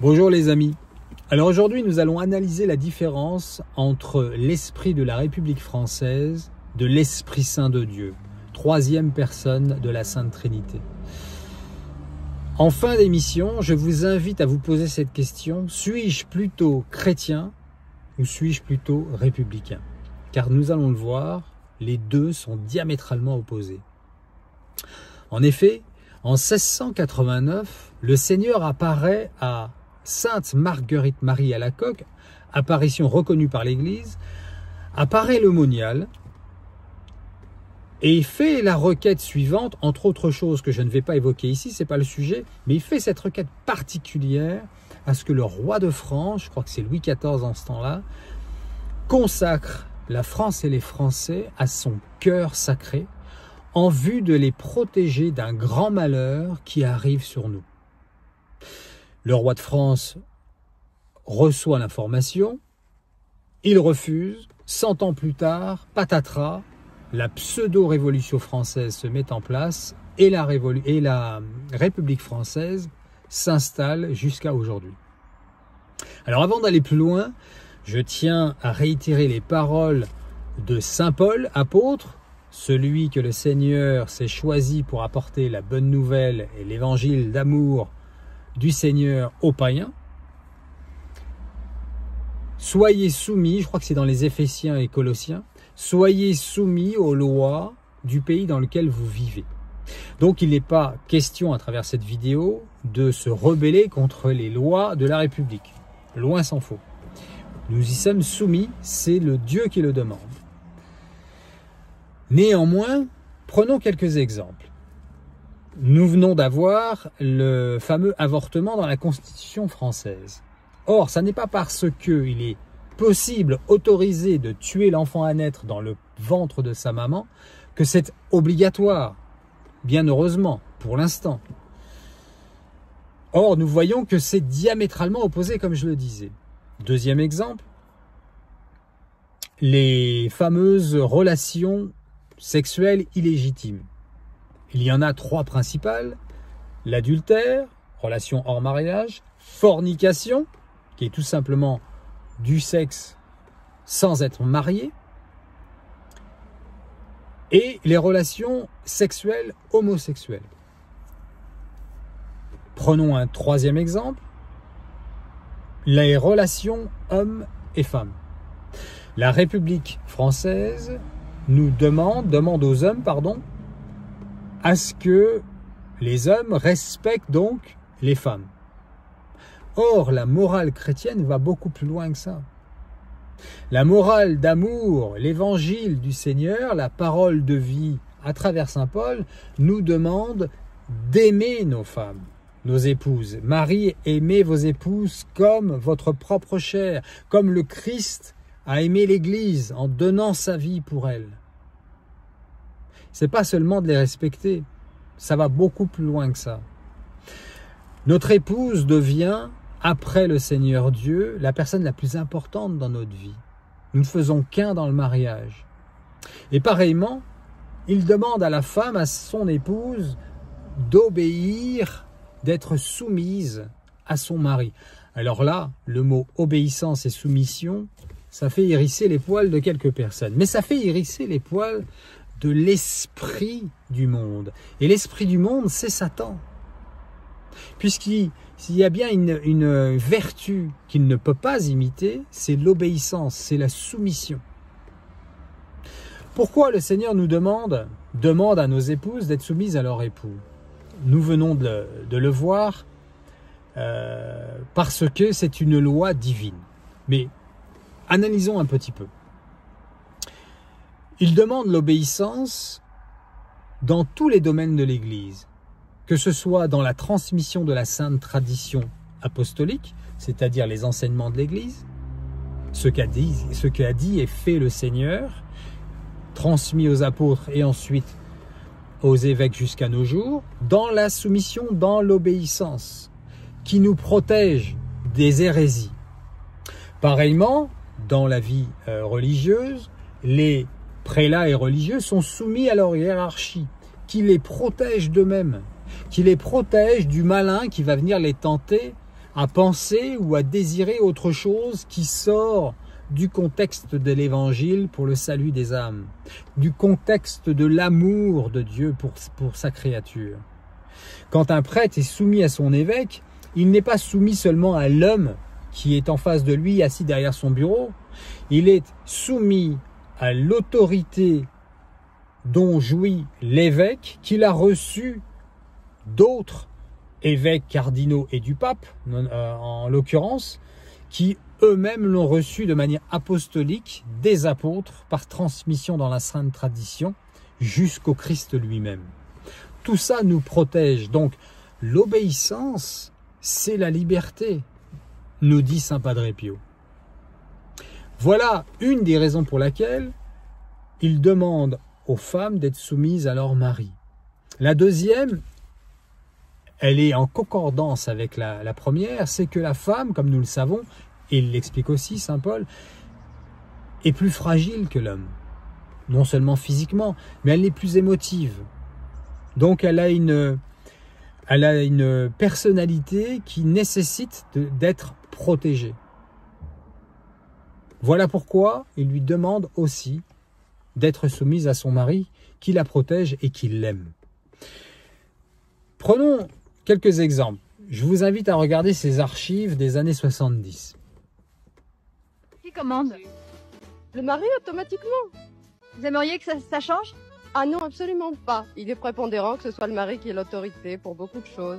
Bonjour les amis. Alors aujourd'hui nous allons analyser la différence entre l'esprit de la République française, de l'Esprit Saint de Dieu, troisième personne de la Sainte Trinité. En fin d'émission, je vous invite à vous poser cette question: suis-je plutôt chrétien ou suis-je plutôt républicain? Car nous allons le voir, les deux sont diamétralement opposés. En effet, en 1689, le Seigneur apparaît à Sainte Marguerite Marie Alacoque, apparition reconnue par l'Église, apparaît le monial et fait la requête suivante, entre autres choses que je ne vais pas évoquer ici, c'est pas le sujet, mais il fait cette requête particulière à ce que le roi de France, je crois que c'est Louis XIV en ce temps-là, consacre la France et les Français à son cœur sacré en vue de les protéger d'un grand malheur qui arrive sur nous. Le roi de France reçoit l'information, il refuse, 100 ans plus tard, patatras, la pseudo-révolution française se met en place et la République française s'installe jusqu'à aujourd'hui. Alors avant d'aller plus loin, je tiens à réitérer les paroles de Saint Paul, apôtre, celui que le Seigneur s'est choisi pour apporter la bonne nouvelle et l'évangile d'amour du Seigneur aux païens. Soyez soumis, je crois que c'est dans les Éphésiens et Colossiens, soyez soumis aux lois du pays dans lequel vous vivez. Donc il n'est pas question à travers cette vidéo de se rebeller contre les lois de la République. Loin s'en faut. Nous y sommes soumis, c'est le Dieu qui le demande. Néanmoins, prenons quelques exemples. Nous venons d'avoir le fameux avortement dans la Constitution française. Or, ça n'est pas parce qu'il est possible, autorisé de tuer l'enfant à naître dans le ventre de sa maman que c'est obligatoire, bien heureusement, pour l'instant. Or, nous voyons que c'est diamétralement opposé, comme je le disais. Deuxième exemple, les fameuses relations sexuelles illégitimes. Il y en a trois principales: l'adultère, relation hors mariage, fornication, qui est tout simplement du sexe sans être marié, et les relations sexuelles homosexuelles. Prenons un troisième exemple, les relations hommes et femmes. La République française nous demande aux hommes, à ce que les hommes respectent donc les femmes. Or, la morale chrétienne va beaucoup plus loin que ça. La morale d'amour, l'évangile du Seigneur, la parole de vie à travers saint Paul, nous demande d'aimer nos femmes, nos épouses. Marie, aimez vos épouses comme votre propre chair, comme le Christ a aimé l'Église en donnant sa vie pour elle. C'est pas seulement de les respecter, ça va beaucoup plus loin que ça. Notre épouse devient, après le Seigneur Dieu, la personne la plus importante dans notre vie. Nous ne faisons qu'un dans le mariage. Et pareillement, il demande à la femme, à son épouse, d'obéir, d'être soumise à son mari. Alors là, le mot obéissance et soumission, ça fait hérisser les poils de quelques personnes. Mais ça fait hérisser les poils de l'esprit du monde. Et l'esprit du monde, c'est Satan. Puisqu'il y a bien une vertu qu'il ne peut pas imiter, c'est l'obéissance, c'est la soumission. Pourquoi le Seigneur nous demande à nos épouses d'être soumises à leur époux? Nous venons de le voir parce que c'est une loi divine. Mais analysons un petit peu. Il demande l'obéissance dans tous les domaines de l'Église, que ce soit dans la transmission de la sainte tradition apostolique, c'est-à-dire les enseignements de l'Église, ce qu'a dit et fait le Seigneur, transmis aux apôtres et ensuite aux évêques jusqu'à nos jours, dans la soumission, dans l'obéissance, qui nous protège des hérésies. Pareillement, dans la vie religieuse, les prélats et religieux sont soumis à leur hiérarchie, qui les protège d'eux-mêmes, qui les protège du malin qui va venir les tenter à penser ou à désirer autre chose qui sort du contexte de l'évangile pour le salut des âmes, du contexte de l'amour de Dieu pour sa créature. Quand un prêtre est soumis à son évêque, il n'est pas soumis seulement à l'homme qui est en face de lui, assis derrière son bureau. Il est soumis à l'autorité dont jouit l'évêque, qu'il a reçu d'autres évêques cardinaux et du pape, en l'occurrence, qui eux-mêmes l'ont reçu de manière apostolique des apôtres par transmission dans la sainte tradition jusqu'au Christ lui-même. Tout ça nous protège. Donc l'obéissance, c'est la liberté, nous dit saint Padre Pio. Voilà une des raisons pour laquelle il demande aux femmes d'être soumises à leur mari. La deuxième, elle est en concordance avec la première, c'est que la femme, comme nous le savons, et il l'explique aussi, saint Paul, est plus fragile que l'homme. Non seulement physiquement, mais elle est plus émotive. Donc elle a une personnalité qui nécessite d'être protégée. Voilà pourquoi il lui demande aussi d'être soumise à son mari, qui la protège et qui l'aime. Prenons quelques exemples. Je vous invite à regarder ces archives des années 70. Qui commande? Le mari, automatiquement. Vous aimeriez que ça change? Ah non, absolument pas. Il est prépondérant que ce soit le mari qui ait l'autorité pour beaucoup de choses.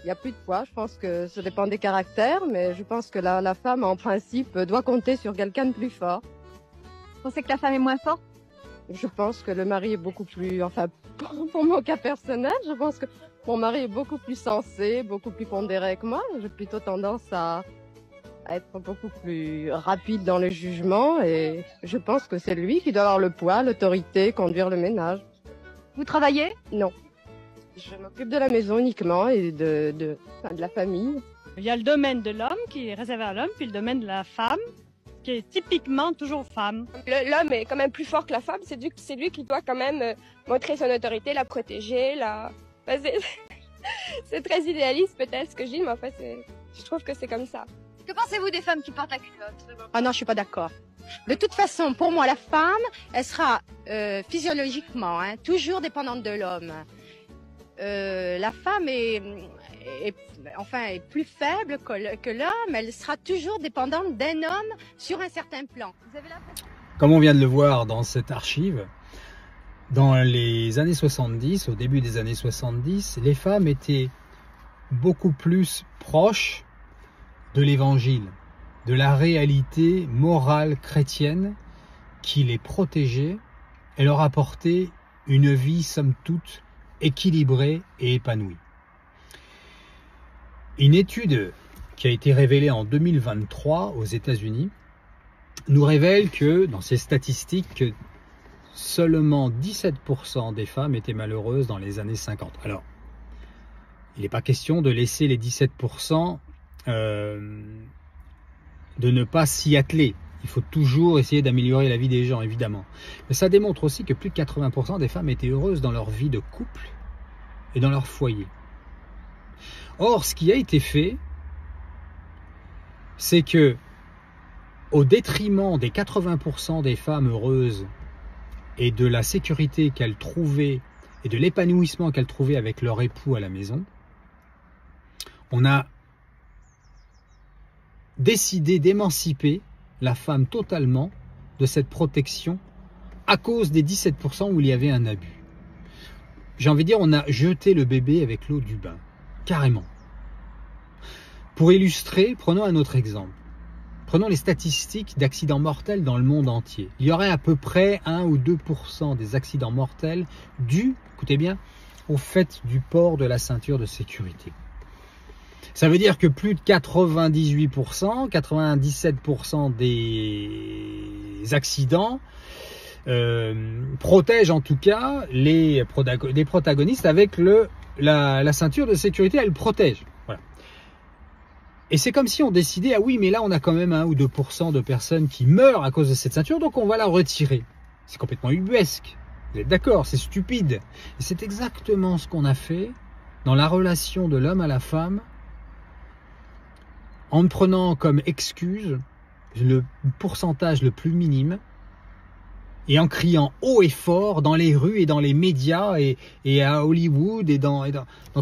Il n'y a plus de poids, je pense que ça dépend des caractères, mais je pense que la femme, en principe, doit compter sur quelqu'un de plus fort. Vous pensez que la femme est moins forte? Je pense que le mari est beaucoup plus... Enfin, pour mon cas personnel, je pense que mon mari est beaucoup plus sensé, beaucoup plus pondéré que moi. J'ai plutôt tendance à être beaucoup plus rapide dans le jugement et je pense que c'est lui qui doit avoir le poids, l'autorité, conduire le ménage. Vous travaillez? Non. Je m'occupe de la maison uniquement et de la famille. Il y a le domaine de l'homme qui est réservé à l'homme, puis le domaine de la femme qui est typiquement toujours femme. L'homme est quand même plus fort que la femme, c'est lui qui doit quand même montrer son autorité, la protéger, c'est très idéaliste peut-être ce que je dis, mais en fait, je trouve que c'est comme ça. Que pensez-vous des femmes qui portent la culotte? Ah non, je suis pas d'accord. De toute façon, pour moi, la femme, elle sera physiologiquement toujours dépendante de l'homme. La femme est plus faible que l'homme. Elle sera toujours dépendante d'un homme sur un certain plan. Vous avez Comme on vient de le voir dans cette archive, dans les années 70, au début des années 70, les femmes étaient beaucoup plus proches de l'évangile, de la réalité morale chrétienne qui les protégeait et leur apportait une vie, somme toute, équilibrée et épanouie. Une étude qui a été révélée en 2023 aux États-Unis nous révèle que, dans ces statistiques, que seulement 17% des femmes étaient malheureuses dans les années 50. Alors, il n'est pas question de laisser les 17% de ne pas s'y atteler. Il faut toujours essayer d'améliorer la vie des gens, évidemment. Mais ça démontre aussi que plus de 80% des femmes étaient heureuses dans leur vie de couple et dans leur foyer. Or, ce qui a été fait, c'est que, au détriment des 80% des femmes heureuses et de la sécurité qu'elles trouvaient et de l'épanouissement qu'elles trouvaient avec leur époux à la maison, on a décidé d'émanciper la femme totalement de cette protection à cause des 17% où il y avait un abus. J'ai envie de dire, on a jeté le bébé avec l'eau du bain, carrément. Pour illustrer, prenons un autre exemple. Prenons les statistiques d'accidents mortels dans le monde entier. Il y aurait à peu près 1 ou 2% des accidents mortels dus, écoutez bien, au fait du port de la ceinture de sécurité. Ça veut dire que plus de 98%, 97% des accidents protègent en tout cas les protagonistes avec la ceinture de sécurité, elle protège. Voilà. Et c'est comme si on décidait, ah oui, mais là on a quand même 1 ou 2% de personnes qui meurent à cause de cette ceinture, donc on va la retirer. C'est complètement ubuesque. Vous êtes d'accord, c'est stupide. Et c'est exactement ce qu'on a fait dans la relation de l'homme à la femme en ne prenant comme excuse le pourcentage le plus minime et en criant haut et fort dans les rues et dans les médias et à Hollywood et dans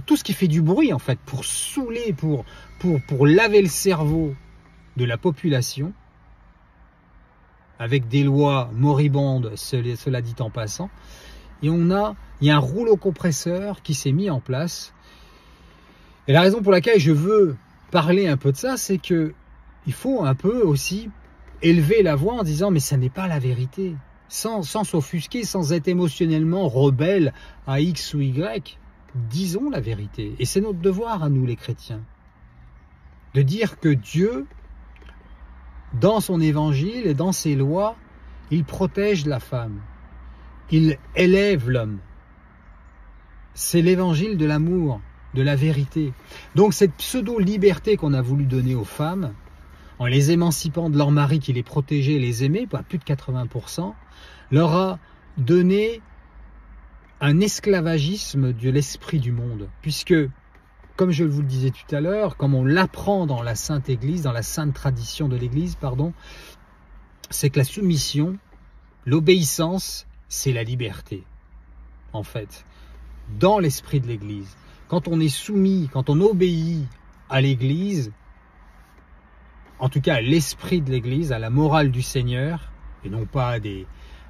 tout ce qui fait du bruit en fait, pour saouler, pour laver le cerveau de la population avec des lois moribondes, cela dit en passant. Et il y a un rouleau compresseur qui s'est mis en place. Et la raison pour laquelle je veux parler un peu de ça, c'est que il faut un peu aussi élever la voix en disant mais ça n'est pas la vérité, sans s'offusquer, sans être émotionnellement rebelle à X ou Y. Disons la vérité. Et c'est notre devoir à nous les chrétiens, de dire que Dieu, dans son évangile et dans ses lois, il protège la femme, il élève l'homme. C'est l'évangile de l'amour, de la vérité. Donc cette pseudo-liberté qu'on a voulu donner aux femmes, en les émancipant de leur mari qui les protégeait et les aimait, à plus de 80%, leur a donné un esclavagisme de l'esprit du monde. Puisque, comme je vous le disais tout à l'heure, comme on l'apprend dans la Sainte Église, dans la Sainte Tradition de l'Église, c'est que la soumission, l'obéissance, c'est la liberté, en fait, dans l'esprit de l'Église. Quand on est soumis, quand on obéit à l'Église, en tout cas à l'esprit de l'Église, à la morale du Seigneur, et non pas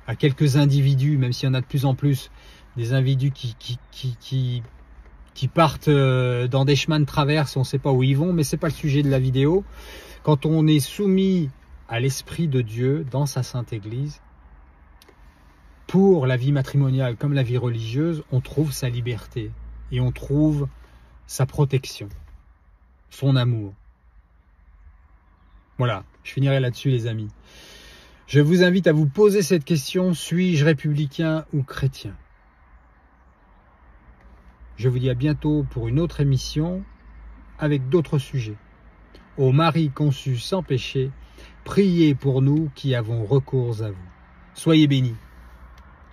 à quelques individus, même s'il y en a de plus en plus, des individus qui partent dans des chemins de traverse, on ne sait pas où ils vont, mais ce n'est pas le sujet de la vidéo. Quand on est soumis à l'esprit de Dieu dans sa Sainte Église, pour la vie matrimoniale comme la vie religieuse, on trouve sa liberté et on trouve sa protection, son amour. Voilà, je finirai là-dessus les amis. Je vous invite à vous poser cette question, suis-je républicain ou chrétien? Je vous dis à bientôt pour une autre émission avec d'autres sujets. Ô Marie conçue sans péché, priez pour nous qui avons recours à vous. Soyez bénis.